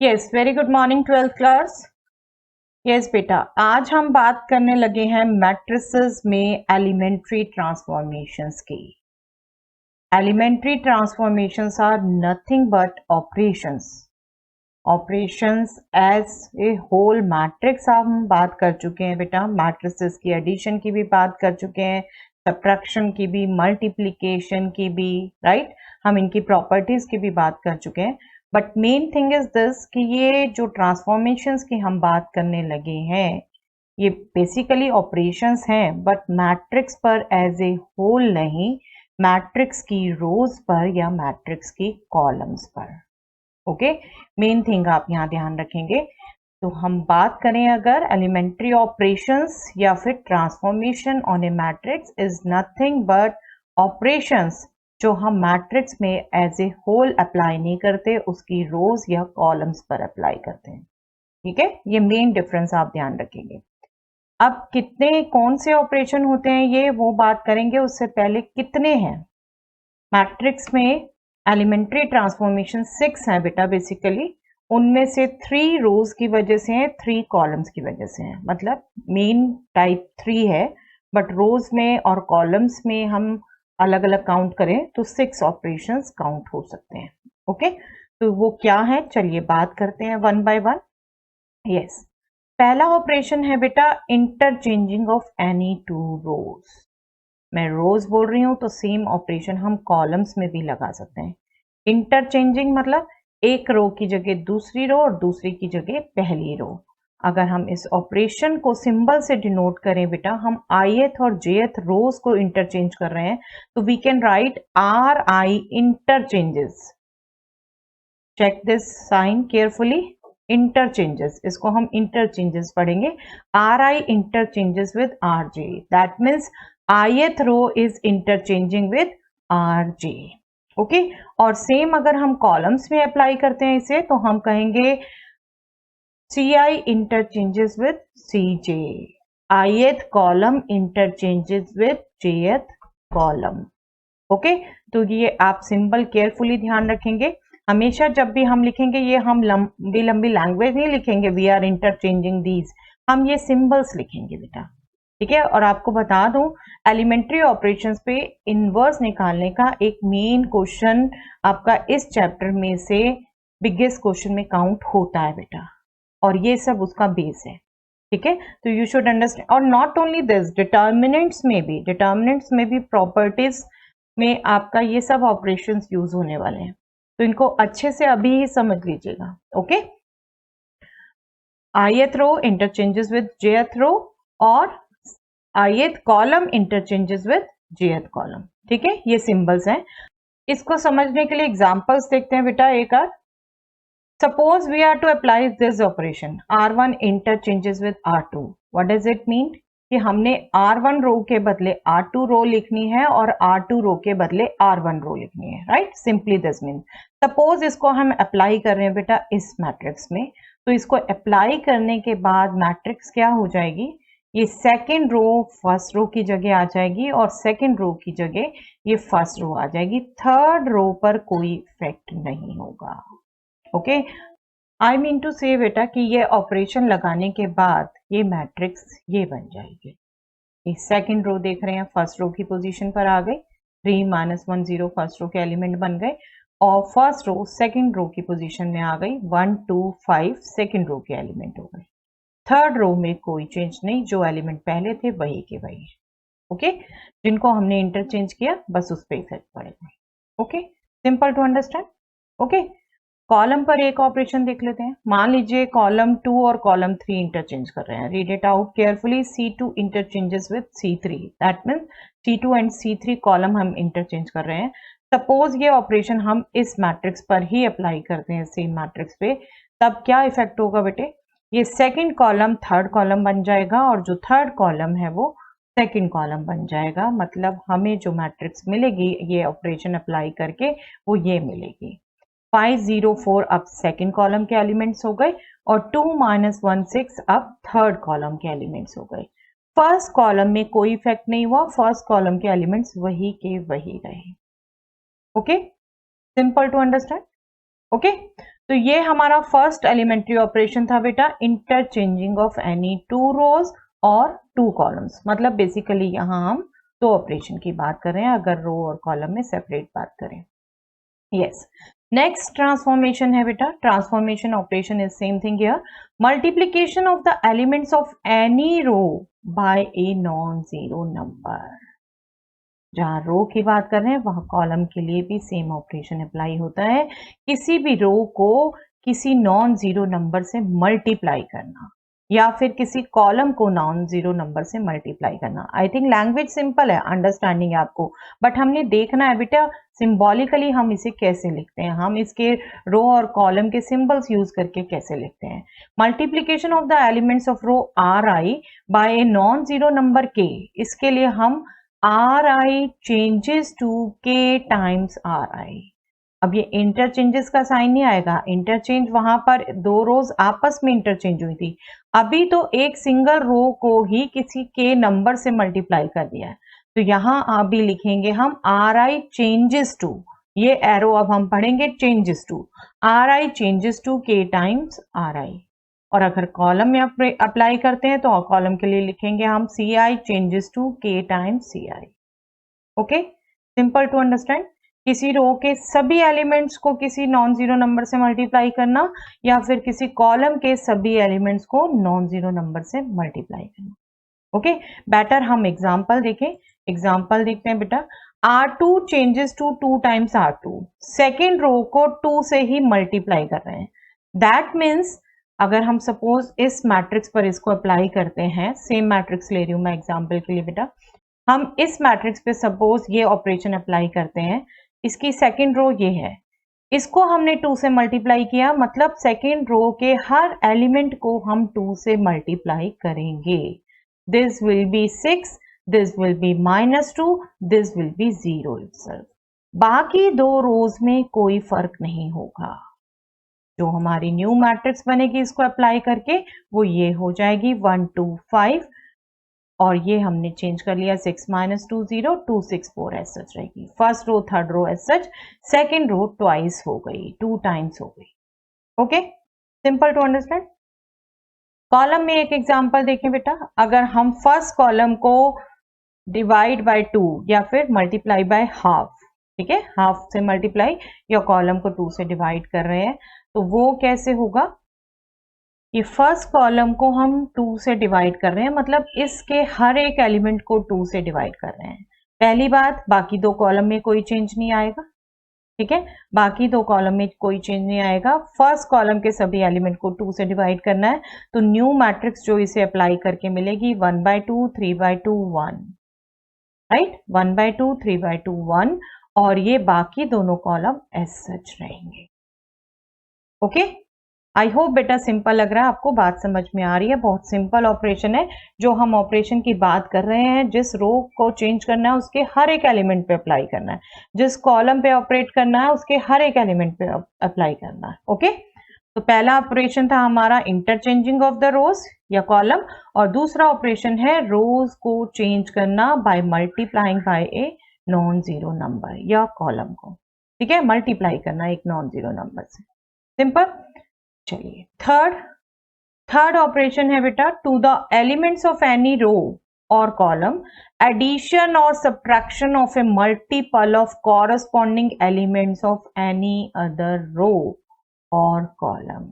Yes, very good morning 12th class. Yes बेटा, आज हम बात करने लगे हैं मैट्रिसेस में एलिमेंट्री ट्रांसफॉर्मेशंस की। Elementary transformations are nothing but operations as a whole matrix. हम बात कर चुके हैं बेटा, मैट्रिसेस की एडिशन की भी बात कर चुके हैं, सब्ट्रैक्शन की भी, मल्टीप्लिकेशन की भी, राइट। हम इनकी प्रॉपर्टीज की भी बात कर चुके हैं। But main thing is this कि ये जो ट्रांसफॉर्मेशंस की हम बात करने लगे हैं ये बेसिकली ऑपरेशंस हैं, बट मैट्रिक्स पर एज ए होल नहीं, मैट्रिक्स की रोज पर या मैट्रिक्स की कॉलम्स पर। ओके, मेन थिंग आप यहाँ ध्यान रखेंगे। तो हम बात करें अगर एलिमेंट्री ऑपरेशंस या फिर transformation on A matrix is nothing but operations जो हम मैट्रिक्स में एज ए होल अप्लाई नहीं करते, उसकी रोज या कॉलम्स पर अप्लाई करते हैं। ठीक है, ये मेन डिफरेंस आप ध्यान रखेंगे। अब कितने कौन से ऑपरेशन होते हैं ये वो बात करेंगे, उससे पहले कितने हैं मैट्रिक्स में। एलिमेंट्री ट्रांसफॉर्मेशन 6 है बेटा बेसिकली, उनमें से 3 रोज की वजह से हैं, 3 कॉलम्स की वजह से हैं। मतलब मेन टाइप 3 है, बट रोज में और कॉलम्स में हम अलग अलग काउंट करें तो 6 ऑपरेशंस काउंट हो सकते हैं। ओके, तो वो क्या है, चलिए बात करते हैं वन बाय वन। यस, पहला ऑपरेशन है बेटा इंटरचेंजिंग ऑफ एनी 2 रोज। मैं रोज बोल रही हूं तो सेम ऑपरेशन हम कॉलम्स में भी लगा सकते हैं। इंटरचेंजिंग मतलब एक रो की जगह दूसरी रो और दूसरी की जगह पहली रो। अगर हम इस ऑपरेशन को सिंबल से डिनोट करें बेटा, हम ith और jth रोज को इंटरचेंज कर रहे हैं, तो we can write R I interchanges. Check this sign carefully, interchanges, इसको हम इंटरचेंजेस पढ़ेंगे। R I interchanges with R J, that means ith row is interchanging with R J. Okay, और सेम अगर हम कॉलम्स में अप्लाई करते हैं इसे, तो हम कहेंगे Ci interchanges with Cj, ith column interchanges with jth column। Okay, तो ये आप सिंबल केयरफुली ध्यान रखेंगे। हमेशा जब भी हम लिखेंगे ये हम लंबी लंबी लैंग्वेज नहीं लिखेंगे, वी आर इंटरचेंजिंग दीज, हम ये सिंबल्स लिखेंगे बेटा। ठीक है, और आपको बता दूं एलिमेंट्री ऑपरेशंस पे इनवर्स निकालने का एक मेन क्वेश्चन आपका इस चैप्टर में से बिगेस्ट क्वेश्चन में काउंट होता है बेटा, और ये सब उसका बेस है। ठीक है, तो यू शुड अंडरस्टैंड। और नॉट ओनली दिस, डिटर्मिनेंट्स में भी प्रॉपर्टीज में आपका ये सब ऑपरेशंस यूज होने वाले हैं, तो इनको अच्छे से अभी ही समझ लीजिएगा। Okay, ith row interchanges with jth row और ith column interchanges with jth column. ठीक है, ये सिंबल्स हैं। इसको समझने के लिए एग्जांपल्स देखते हैं बेटा एक आध। Suppose we are to apply this operation, R1 interchanges with R2. What does it mean? कि हमने R1 रो के बदले R2 रो लिखनी है और R2 रो के बदले R1 रो लिखनी है, right. Simply this mean, suppose इसको हम अप्लाई कर रहे हैं बेटा इस मैट्रिक्स में, तो इसको अप्लाई करने के बाद मैट्रिक्स क्या हो जाएगी, ये सेकेंड रो फर्स्ट रो की जगह आ जाएगी और सेकेंड रो की जगह ये फर्स्ट रो आ जाएगी। थर्ड रो पर कोई इफेक्ट नहीं होगा। ओके, आई मीन टू से बेटा कि ये ऑपरेशन लगाने के बाद ये मैट्रिक्स ये बन जाएगी। ये सेकंड रो देख रहे हैं, फर्स्ट रो की पोजीशन पर आ गई, 3 - 1 0 फर्स्ट रो के एलिमेंट बन गए, और फर्स्ट रो सेकंड रो की पोजीशन में आ गई, 1 2 5 सेकंड रो के एलिमेंट हो गए। थर्ड रो में कोई चेंज नहीं, जो एलिमेंट पहले थे वही के वही। ओके, जिनको हमने इंटरचेंज किया बस उस पर इफेक्ट पड़ेगा। Okay, simple to understand. Okay, column पर एक ऑपरेशन देख लेते हैं। मान लीजिए कॉलम 2 और कॉलम 3 इंटरचेंज कर रहे हैं। Read it out carefully, C2 interchanges with C3, that means C2 and C3 column हम इंटरचेंज कर रहे हैं। सपोज ये ऑपरेशन हम इस मैट्रिक्स पर ही अप्लाई करते हैं, सेम मैट्रिक्स पे, तब क्या इफेक्ट होगा बेटे, ये सेकेंड कॉलम थर्ड कॉलम बन जाएगा और जो थर्ड कॉलम है वो सेकेंड कॉलम बन जाएगा। मतलब हमें जो मैट्रिक्स मिलेगी ये ऑपरेशन अप्लाई करके वो ये मिलेगी। 5 0 4 अब सेकेंड कॉलम के एलिमेंट्स हो गए और 2 - 1 6 अब थर्ड कॉलम के एलिमेंट्स हो गए। फर्स्ट कॉलम में कोई इफेक्ट नहीं हुआ, फर्स्ट कॉलम के एलिमेंट्स वही के वही रहे। Okay, simple to understand. Okay, तो ये हमारा फर्स्ट एलिमेंट्री ऑपरेशन था बेटा, interchanging of any two rows और टू कॉलम्स। मतलब बेसिकली यहाँ हम दो ऑपरेशन की बात कर रहे हैं अगर रो और कॉलम में सेपरेट बात करें। यस, नेक्स्ट ट्रांसफॉर्मेशन है बेटा, transformation operation is same thing here, multiplication of the elements of any row by a non zero number. जहां रो की बात कर रहे हैं वहां कॉलम के लिए भी सेम ऑपरेशन अप्लाई होता है, किसी भी रो को किसी नॉन जीरो नंबर से मल्टीप्लाई करना या फिर किसी कॉलम को नॉन जीरो नंबर से मल्टीप्लाई करना। आई थिंक लैंग्वेज सिंपल है, अंडरस्टैंडिंग है आपको, बट हमने देखना है बेटा सिंबॉलिकली हम इसे कैसे लिखते हैं, हम इसके रो और कॉलम के सिंबल्स यूज करके कैसे लिखते हैं। Multiplication of the elements of row R I by a non zero number के, इसके लिए हम R I changes to K times R I. अब ये इंटरचेंजेस का साइन नहीं आएगा, इंटरचेंज वहां पर दो रोज आपस में इंटरचेंज हुई थी, अभी तो एक सिंगल रो को ही किसी के नंबर से मल्टीप्लाई कर दिया है, तो यहां अभी लिखेंगे हम आर आई चेंजेस टू, ये एरो अब हम पढ़ेंगे changes to, R I changes to K times R I. और अगर कॉलम में अप्लाई करते हैं तो कॉलम के लिए लिखेंगे हम C I changes to K times C I. Okay, simple to understand. किसी रो के सभी एलिमेंट्स को किसी नॉन जीरो नंबर से मल्टीप्लाई करना या फिर किसी कॉलम के सभी एलिमेंट्स को नॉन जीरो नंबर से मल्टीप्लाई करना। ओके, बेटर हम एग्जाम्पल देखें, एग्जाम्पल देखते हैं बेटा, R2 changes to 2 times R2, second row को 2 से ही मल्टीप्लाई कर रहे हैं। दैट मीन्स अगर हम सपोज इस मैट्रिक्स पर इसको अप्लाई करते हैं, सेम मैट्रिक्स ले रही हूं मैं एग्जाम्पल के लिए बेटा, हम इस मैट्रिक्स पे सपोज ये ऑपरेशन अप्लाई करते हैं, इसकी सेकेंड रो ये है, इसको हमने 2 से मल्टीप्लाई किया, मतलब सेकेंड रो के हर एलिमेंट को हम 2 से मल्टीप्लाई करेंगे। This will be 6, this will be -2, this will be 0 itself। बाकी दो रोज में कोई फर्क नहीं होगा, जो हमारी न्यू मैट्रिक्स बनेगी इसको अप्लाई करके वो ये हो जाएगी 1 2 5, और ये हमने चेंज कर लिया 6 -2 0 2 6 4 एज सच रहेगी। First row third row as such, second row twice हो गई, 2 टाइम्स हो गई। Okay, simple to understand. Column में एक एग्जांपल देखें बेटा, अगर हम फर्स्ट कॉलम को डिवाइड बाय 2 या फिर मल्टीप्लाई बाय हाफ, ठीक है, हाफ से मल्टीप्लाई या कॉलम को 2 से डिवाइड कर रहे हैं, तो वो कैसे होगा, ये फर्स्ट कॉलम को हम 2 से डिवाइड कर रहे हैं, मतलब इसके हर एक एलिमेंट को 2 से डिवाइड कर रहे हैं। पहली बात, बाकी दो कॉलम में कोई चेंज नहीं आएगा, ठीक है, बाकी दो कॉलम में कोई चेंज नहीं आएगा, फर्स्ट कॉलम के सभी एलिमेंट को 2 से डिवाइड करना है, तो न्यू मैट्रिक्स जो इसे अप्लाई करके मिलेगी 1/2 3/2 1, राइट, 1/2 3/2 1, और ये बाकी दोनों कॉलम एज सच रहेंगे। ओके, आई होप बेटा सिंपल लग रहा है आपको, बात समझ में आ रही है, बहुत सिंपल ऑपरेशन है। जो हम ऑपरेशन की बात कर रहे हैं, जिस रो को चेंज करना है उसके हर एक एलिमेंट पे अप्लाई करना है, जिस कॉलम पे ऑपरेट करना है उसके हर एक एलिमेंट पे अप्लाई करना है। ओके, तो पहला ऑपरेशन था हमारा इंटरचेंजिंग ऑफ द रोज या कॉलम, और दूसरा ऑपरेशन है रोज को चेंज करना by multiplying by a non zero number या कॉलम को, ठीक है, मल्टीप्लाई करना एक नॉन जीरो नंबर से, सिंपल। चलिए थर्ड ऑपरेशन है बेटा, to the elements of any row और कॉलम एडिशन और subtraction of a multiple of corresponding elements of any other row और कॉलम।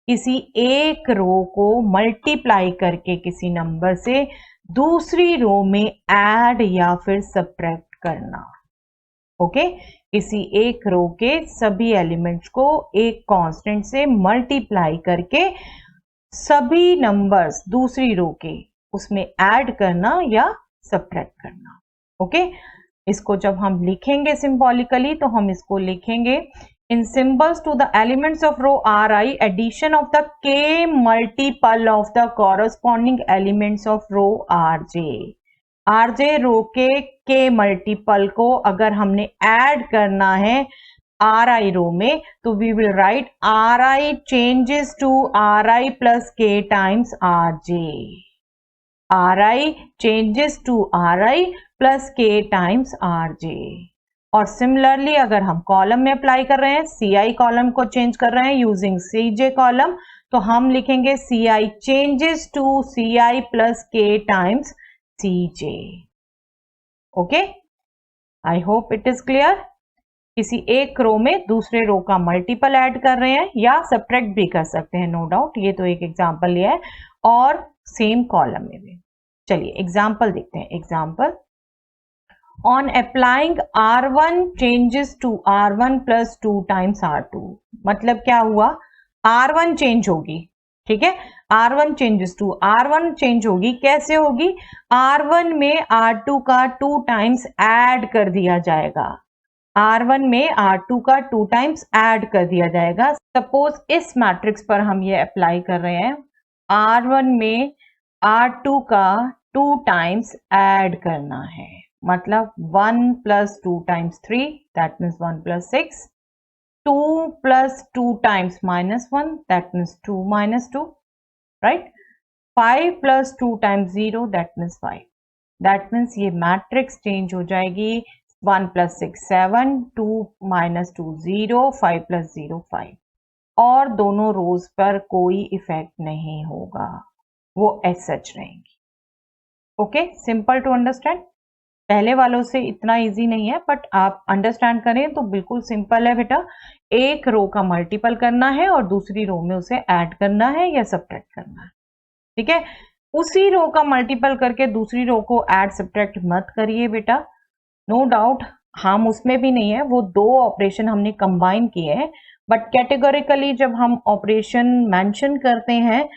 किसी एक रो को मल्टीप्लाई करके किसी नंबर से दूसरी रो में ऐड या फिर सब्ट्रैक्ट करना। ओके, किसी एक रो के सभी एलिमेंट्स को एक कांस्टेंट से मल्टीप्लाई करके सभी नंबर्स दूसरी रो के उसमें ऐड करना या सब्ट्रैक्ट करना। ओके, इसको जब हम लिखेंगे सिंबॉलिकली तो हम इसको लिखेंगे in symbols to the elements of row R I addition of the K multiple of the corresponding elements of row R J. RJ row के मल्टीपल को अगर हमने ऐड करना है आर आई रो में, तो we will write R I changes to R I plus K times R J, R I changes to R I plus K times R J. और similarly अगर हम कॉलम में apply कर रहे हैं, CI column को चेंज कर रहे हैं यूजिंग CJ कॉलम, तो हम लिखेंगे CI changes to CI plus K times CJ। Okay, I hope it is clear. किसी एक रो में दूसरे रो का मल्टीपल ऐड कर रहे हैं या सब्ट्रैक्ट भी कर सकते हैं, नो डाउट। ये तो एक एग्जांपल लिया है, और सेम कॉलम में भी। चलिए एग्जांपल देखते हैं। Example, on applying R1 changes to R1 plus 2 times R2। मतलब क्या हुआ, R1 चेंज होगी, ठीक है, R1 changes to R1 change होगी। कैसे होगी, R1 में R2 का 2 टाइम्स ऐड कर दिया जाएगा। R1 में R2 का 2 टाइम्स ऐड कर दिया जाएगा। सपोज इस मैट्रिक्स पर हम ये अप्लाई कर रहे हैं, R1 में R2 का 2 टाइम्स ऐड करना है, मतलब 1 plus 2 times 3, that means 1 plus 6, 2 plus 2 times minus 1, that means 2 minus 2, right? 5 plus 2 times 0, that means 5. That means ये मैट्रिक्स चेंज हो जाएगी। 1 plus 6 7, 2 minus 2 0, 5 plus 0 5, और दोनों रोज पर कोई इफेक्ट नहीं होगा, वो एज सच रहेंगी। Okay, simple to understand. पहले वालों से इतना इजी नहीं है, बट आप अंडरस्टैंड करें तो बिल्कुल सिंपल है बेटा। एक रो का मल्टीपल करना है और दूसरी रो में उसे ऐड करना है या सब्ट्रैक्ट करना है, ठीक है। उसी रो का मल्टीपल करके दूसरी रो को ऐड सब्ट्रैक्ट मत करिए बेटा, नो डाउट हम उसमें भी नहीं है, वो दो ऑपरेशन हमने कंबाइन किए हैं, बट कैटेगोरिकली जब हम ऑपरेशन मेंशन करते हैं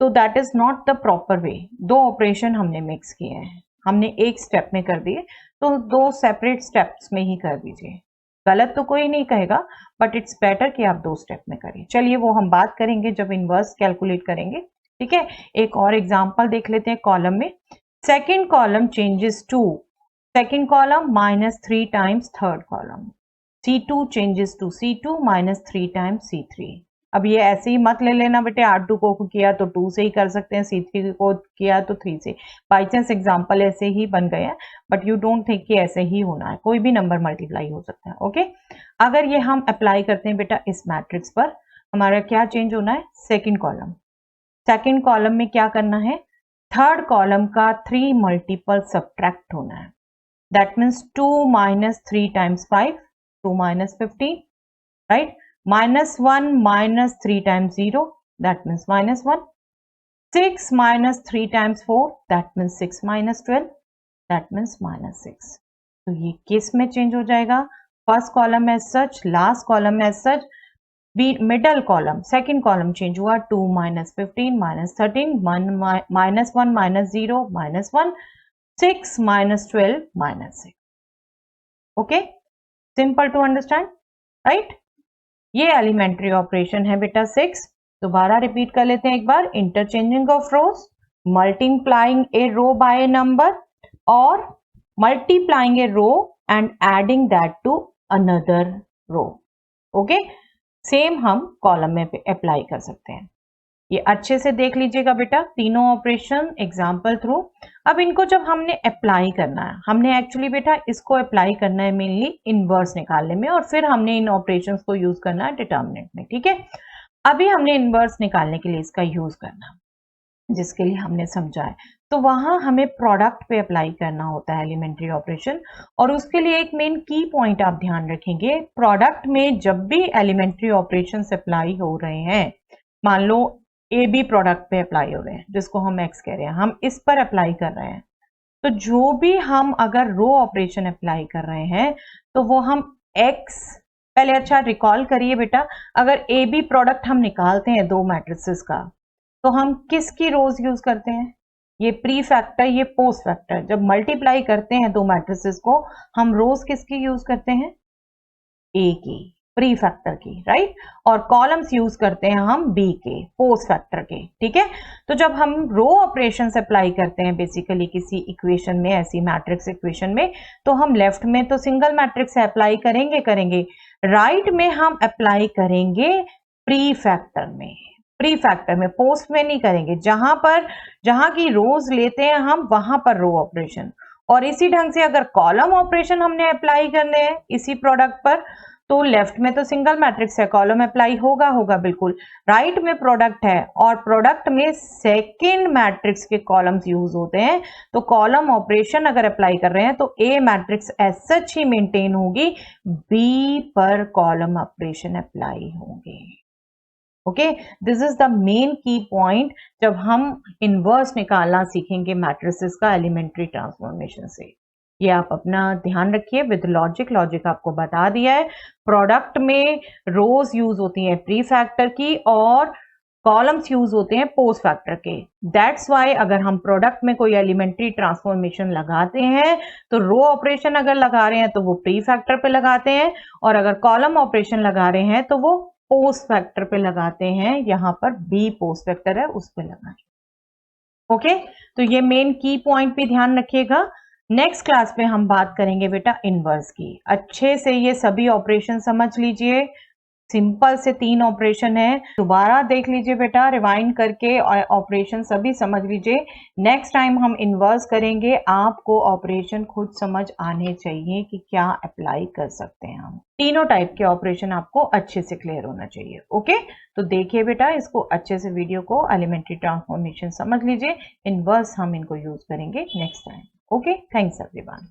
तो that is not the proper way. दो ऑपरेशन हमने मिक्स किए हैं, हमने एक स्टेप में कर दिए, तो दो सेपरेट स्टेप्स में ही कर दीजिए। गलत तो कोई नहीं कहेगा, बट इट्स बेटर कि आप दो स्टेप में करिए। चलिए वो हम बात करेंगे जब इनवर्स कैलकुलेट करेंगे, ठीक है। एक और एग्जांपल देख लेते हैं कॉलम में। Second column changes to, second column -3 times third column, C2 changes to C2 -3 times C3। अब ये ऐसे ही मत ले लेना बेटे, R2 को किया तो 2 से ही कर सकते हैं, C3 को किया तो 3 से। बाई चांस एग्जाम्पल ऐसे ही बन गए हैं, बट यू डोंट थिंक कि ऐसे ही होना है, कोई भी नंबर मल्टीप्लाई हो सकता है। ओके, अगर ये हम अप्लाई करते हैं बेटा इस मैट्रिक्स पर, हमारा क्या चेंज होना है, सेकेंड कॉलम। सेकेंड कॉलम में क्या करना है, थर्ड कॉलम का 3 मल्टीपल सब्ट्रैक्ट होना है। That means 2 - 3 times 5, 2 - 15, right. -1 - 3 times 0, that means -1. 6 - 3 times 4, that means 6 - 12, that means -6। तो ये किस में चेंज हो जाएगा, first column as such, last column as such, middle column second column change हुआ। 2 - 15 - 13, -1 -0 -1, 6 - 12 -6। Okay, simple to understand, right. ये elementary operation है बेटा 6। दोबारा रिपीट कर लेते हैं एक बार। Interchanging of rows, multiplying a row by a number, और multiplying a row and adding that to another row. Okay, same हम कॉलम में अप्लाई कर सकते हैं। ये अच्छे से देख लीजिएगा बेटा, तीनों ऑपरेशन एग्जाम्पल थ्रू। अब इनको जब हमने अप्लाई करना है, हमने एक्चुअली बेटा इसको अप्लाई करना है मेनली इनवर्स निकालने में, और फिर हमने इन ऑपरेशंस को यूज करना है डिटर्मिनेंट में, ठीक है। अभी हमने इनवर्स निकालने के लिए इसका यूज करना, जिसके लिए हमने समझा है, तो वहां हमें प्रोडक्ट पे अप्लाई करना होता है एलिमेंट्री ऑपरेशन। और उसके लिए एक मेन की पॉइंट आप ध्यान रखेंगे, प्रोडक्ट में जब भी एलिमेंट्री ऑपरेशन अप्लाई हो रहे हैं, मान लो ए बी प्रोडक्ट पे अप्लाई हो रहे हैं, जिसको हम एक्स कह रहे हैं, हम इस पर अप्लाई कर रहे हैं, तो जो भी हम अगर रो ऑपरेशन अप्लाई कर रहे हैं तो वो हम एक्स, पहले अच्छा रिकॉल करिए बेटा, अगर ए बी प्रोडक्ट हम निकालते हैं दो मैट्रिसेस का, तो हम किसकी रोज यूज करते हैं, ये प्री फैक्टर, ये पोस्ट फैक्टर। जब मल्टीप्लाई करते हैं दो मैट्रिसेस को, हम रोज किसकी यूज करते हैं, ए की, प्री फैक्टर की, राइट। और कॉलम्स यूज करते हैं हम बी के, पोस्ट फैक्टर के, ठीक है। तो जब हम रो ऑपरेशन अप्लाई करते हैं बेसिकली किसी इक्वेशन में, ऐसी मैट्रिक्स इक्वेशन में, तो हम लेफ्ट में तो सिंगल मैट्रिक्स अप्लाई करेंगे, राइट में हम अप्लाई करेंगे प्री फैक्टर में, प्री फैक्टर में, पोस्ट में नहीं करेंगे। जहां की रोज लेते हैं हम, वहां पर रो ऑपरेशन, और इसी ढंग से अगर कॉलम ऑपरेशन हमने अप्लाई करने हैं इसी प्रोडक्ट पर, तो लेफ्ट में तो सिंगल मैट्रिक्स है, कॉलम अप्लाई होगा बिल्कुल। राइट में प्रोडक्ट है और प्रोडक्ट में सेकंड मैट्रिक्स के कॉलम्स यूज होते हैं, तो कॉलम ऑपरेशन अगर अप्लाई कर रहे हैं तो ए मैट्रिक्स एज सच ही मेंटेन होगी, बी पर कॉलम ऑपरेशन अप्लाई होंगे। Okay, this is the main की पॉइंट जब हम इनवर्स निकालना सीखेंगे मैट्रिसेस का एलिमेंट्री ट्रांसफॉर्मेशन से। ये आप अपना ध्यान रखिए विद लॉजिक आपको बता दिया है। प्रोडक्ट में रोज यूज होती हैं प्री फैक्टर की और कॉलम्स यूज होते हैं पोस्ट फैक्टर के। दैट्स वाई अगर हम प्रोडक्ट में कोई एलिमेंट्री ट्रांसफॉर्मेशन लगाते हैं तो रो ऑपरेशन अगर लगा रहे हैं तो वो प्री फैक्टर पे लगाते हैं, और अगर कॉलम ऑपरेशन लगा रहे हैं तो वो पोस्ट फैक्टर पे लगाते हैं। यहां पर बी पोस्ट फैक्टर है उस पे लगाएं। ओके, तो ये मेन की पॉइंट भी ध्यान रखिएगा। नेक्स्ट क्लास में हम बात करेंगे बेटा इनवर्स की। अच्छे से ये सभी ऑपरेशन समझ लीजिए, सिंपल से 3 ऑपरेशन है, दोबारा देख लीजिए बेटा रिवाइंड करके, ऑपरेशन सभी समझ लीजिए। नेक्स्ट टाइम हम इनवर्स करेंगे, आपको ऑपरेशन खुद समझ आने चाहिए कि क्या अप्लाई कर सकते हैं हम। तीनों टाइप के ऑपरेशन आपको अच्छे से क्लियर होना चाहिए। ओके, तो देखिए बेटा इसको अच्छे से, वीडियो को, एलिमेंट्री ट्रांसफॉर्मेशन समझ लीजिए। इनवर्स हम इनको यूज करेंगे next time. Okay, thanks everyone.